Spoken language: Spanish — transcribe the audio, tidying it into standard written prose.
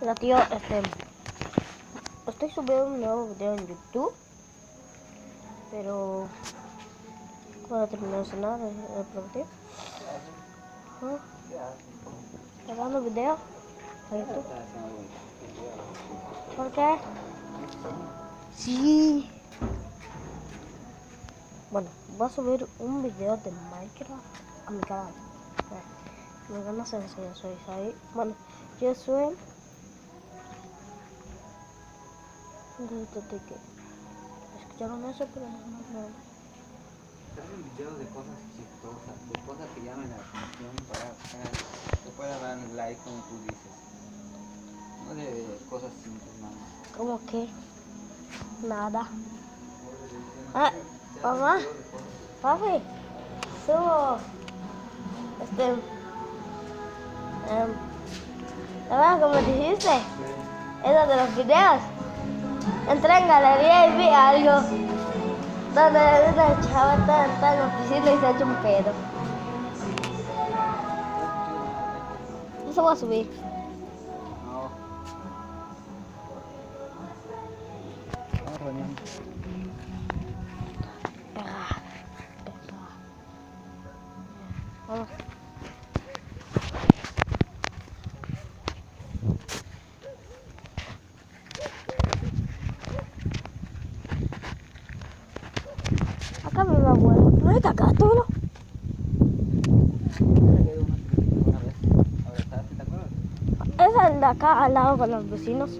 Mira, tío, estoy subiendo un nuevo video en YouTube, pero cuando terminé de cenar, le pregunté. Grabando video a YouTube. ¿Por qué? Sí. Bueno, voy a subir un video de Minecraft a mi canal. Mi canal se enseña, soy ahí. Bueno, yo soy. ¿Escucharon eso? Pero no. Hacen videos de cosas chistosas, de cosas que llaman la atención para que puedan dar like como tú dices. No de cosas simples, nada más. ¿Cómo que? Nada. Mamá, papi, subo. ¿Sabes cómo dijiste? Eso de los videos. Entré en galería y vi algo donde una chava está en la piscina y se ha hecho un pedo. Eso voy a subir. No. Vamos. Acá me va abuelo. ¿No está acá todo? Esa es de acá al lado con los vecinos.